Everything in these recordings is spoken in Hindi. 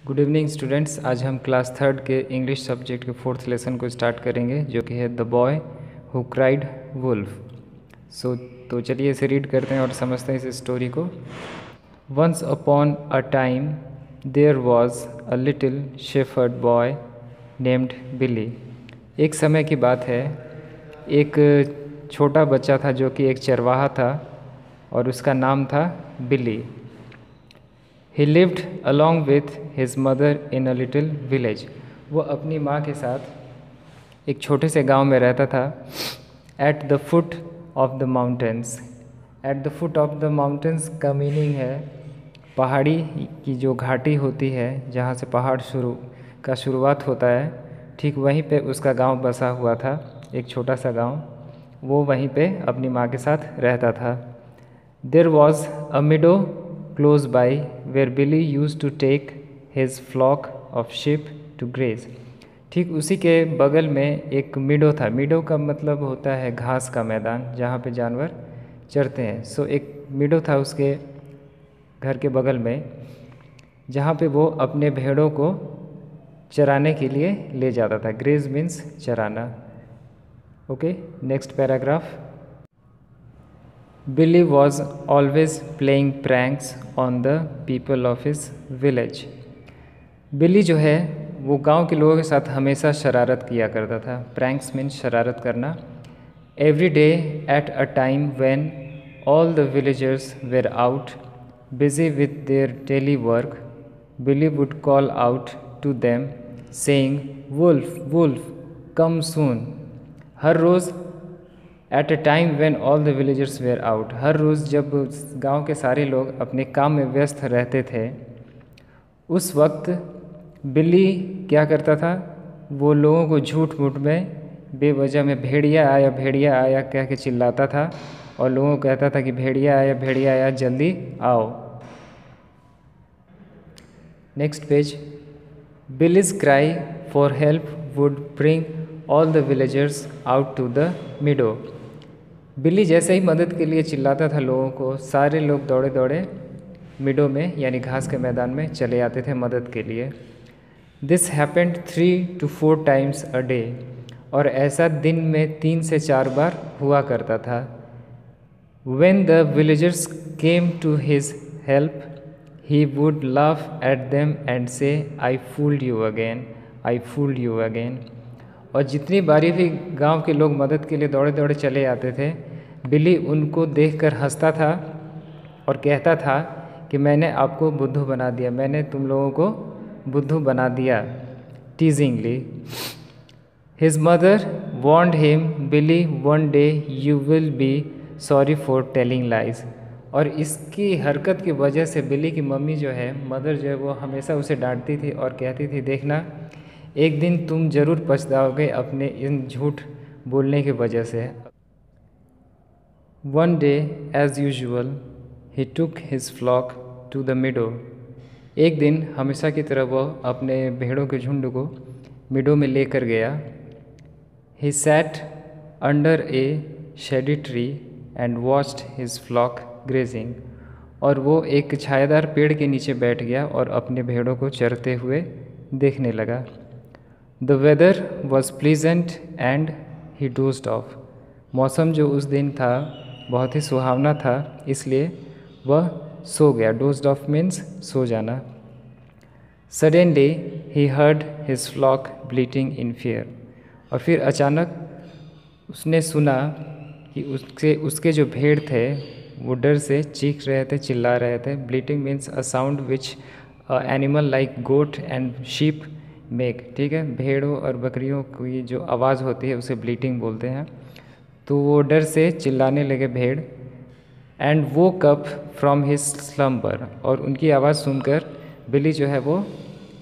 Good evening students. आज हम क्लास थर्ड के इंग्लिश सब्जेक्ट के फोर्थ लेसन को स्टार्ट करेंगे, जो कि है the boy who cried wolf. तो चलिए इसे रीड करते हैं और समझते हैं इस स्टोरी को। Once upon a time there was a little shepherd boy named Billy. एक समय की बात है, एक छोटा बच्चा था जो कि एक चरवाहा था और उसका नाम था बिली। He lived along with his mother in a little village. वो अपनी माँ के साथ एक छोटे से गांव में रहता था। At the foot of the mountains. At the foot of the mountains का मीनिंग है पहाड़ी की जो घाटी होती है, जहाँ से पहाड़ शुरुआत होता है, ठीक वहीं पे उसका गांव बसा हुआ था। एक छोटा सा गांव, वो वहीं पे अपनी माँ के साथ रहता था। There was a meadow close by where Billy used to take his flock of sheep to graze. ठीक उसी के बगल में एक मीडो था। मीडो का मतलब होता है घास का मैदान, जहाँ पे जानवर चरते हैं। सो एक मीडो था उसके घर के बगल में, जहाँ पे वो अपने भेड़ों को चराने के लिए ले जाता था। ग्रेज मीन्स चराना। Okay, next paragraph. Billy was always playing pranks on the people of his village. बिली जो है वो गांव के लोगों के साथ हमेशा शरारत किया करता था। प्रैंक्स मीन्स शरारत करना। Every day at a time when all the villagers were out busy with their daily work, Billy would call out to them saying wolf wolf come soon. हर रोज़ at a time when all the villagers were out, हर रोज़ जब गांव के सारे लोग अपने काम में व्यस्त रहते थे, उस वक्त बिल्ली क्या करता था, वो लोगों को झूठ मूठ में बेवजह में भेड़िया आया कह के चिल्लाता था और लोगों को कहता था कि भेड़िया आया जल्दी आओ। Next page. Billy's cry for help would bring all the villagers out to the meadow. Billy जैसे ही मदद के लिए चिल्लाता था लोगों को, सारे लोग दौड़े दौड़े मिडो में यानी घास के मैदान में चले आते थे मदद के लिए। This happened 3 to 4 times a day, और ऐसा दिन में 3 से 4 बार हुआ करता था। When the villagers came to his help, he would laugh at them and say, I fooled you again, I fooled you again. और जितनी बारी भी गांव के लोग मदद के लिए दौड़े दौड़े चले आते थे, बिल्ली उनको देखकर हंसता था और कहता था कि मैंने आपको बुद्धू बना दिया, मैंने तुम लोगों को बुद्धू बना दिया, teasingly. His mother warned him, Billy one day you will be sorry for telling lies. और इसकी हरकत की वजह से बिल्ली की मम्मी जो है, मदर जो है, वो हमेशा उसे डांटती थी और कहती थी, देखना एक दिन तुम ज़रूर पछताओगे अपने इन झूठ बोलने की वजह से। One day as usual he took his flock to the meadow. एक दिन हमेशा की तरह वह अपने भेड़ों के झुंड को मिडो में लेकर गया। He sat under a shady tree and watched his flock grazing. और वो एक छायादार पेड़ के नीचे बैठ गया और अपने भेड़ों को चरते हुए देखने लगा। The weather was pleasant and he dozed off. मौसम जो उस दिन था बहुत ही सुहावना था, इसलिए वह सो गया। डोज्ड ऑफ मीन्स सो जाना। Suddenly he heard his flock bleating in fear. और फिर अचानक उसने सुना कि उसके जो भेड़ थे वो डर से चीख रहे थे, चिल्ला रहे थे। Bleating means a sound which animal like goat and sheep make. ठीक है, भेड़ों और बकरियों की जो आवाज़ होती है उसे ब्लीटिंग बोलते हैं। तो वो डर से चिल्लाने लगे भेड़। एंड वो कप फ्रॉम हिज स्लम्बर। और उनकी आवाज़ सुनकर बिल्ली जो है वो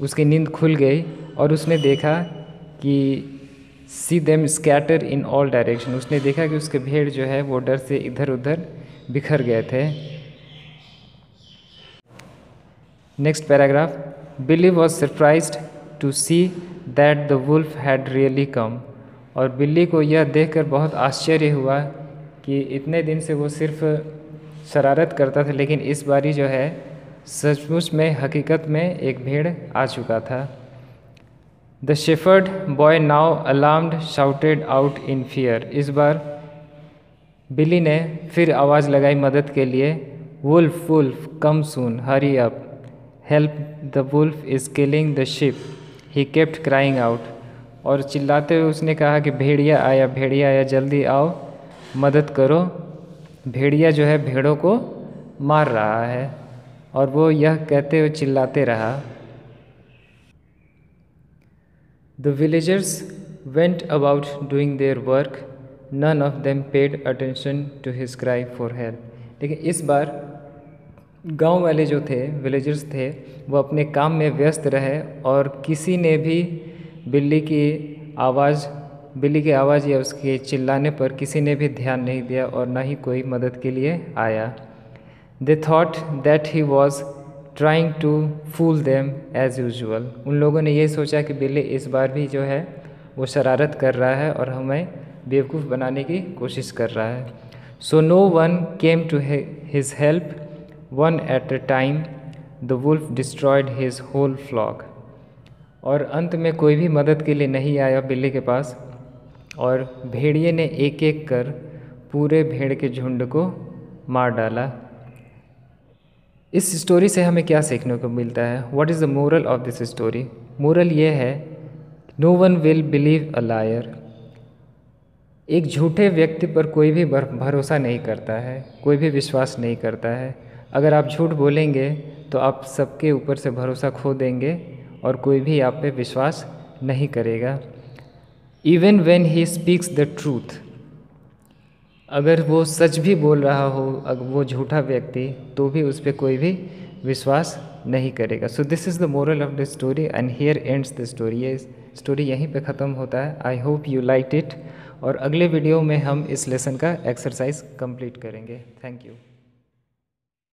उसकी नींद खुल गई और उसने देखा कि see them scatter in all direction. उसने देखा कि उसके भेड़ जो है वो डर से इधर उधर बिखर गए थे। Next paragraph. Billy was surprised to see that the wolf had really come. और बिल्ली को यह देखकर बहुत आश्चर्य हुआ कि इतने दिन से वो सिर्फ शरारत करता था, लेकिन इस बारी जो है सचमुच में हकीकत में एक भेड़ आ चुका था। The shepherd boy now alarmed shouted out in fear. इस बार बिली ने फिर आवाज़ लगाई मदद के लिए, wolf wolf come soon, hurry up, help the wolf is killing the sheep, he kept crying out. और चिल्लाते हुए उसने कहा कि भेड़िया आया, जल्दी आओ, मदद करो, भेड़िया जो है भेड़ों को मार रहा है। और वो यह कहते हुए चिल्लाते रहा। The villagers went about doing their work. None of them paid attention to his cry for help. लेकिन इस बार गांव वाले जो थे, विलेजर्स थे, वो अपने काम में व्यस्त रहे और किसी ने भी बिल्ली की आवाज़ या उसके चिल्लाने पर किसी ने भी ध्यान नहीं दिया और ना ही कोई मदद के लिए आया। They thought that he was trying to fool them as usual. उन लोगों ने ये सोचा कि बिल्ली इस बार भी जो है वो शरारत कर रहा है और हमें बेवकूफ़ बनाने की कोशिश कर रहा है। So no one came to his help. One at a time, the wolf destroyed his whole flock. और अंत में कोई भी मदद के लिए नहीं आया बिल्ली के पास और भेड़िए ने एक एक कर पूरे भेड़ के झुंड को मार डाला। इस स्टोरी से हमें क्या सीखने को मिलता है? What is the moral of this story? Moral ये है, no one will believe a liar. एक झूठे व्यक्ति पर कोई भी भरोसा नहीं करता है, कोई भी विश्वास नहीं करता है। अगर आप झूठ बोलेंगे तो आप सबके ऊपर से भरोसा खो देंगे और कोई भी आप पे विश्वास नहीं करेगा। Even when he speaks the truth, अगर वो सच भी बोल रहा हो, अगर वो झूठा व्यक्ति, तो भी उस पर कोई भी विश्वास नहीं करेगा। So this is the moral of the story and here ends the story. ये स्टोरी यहीं पे ख़त्म होता है। I hope you like it और अगले वीडियो में हम इस लेसन का एक्सरसाइज कंप्लीट करेंगे। Thank you.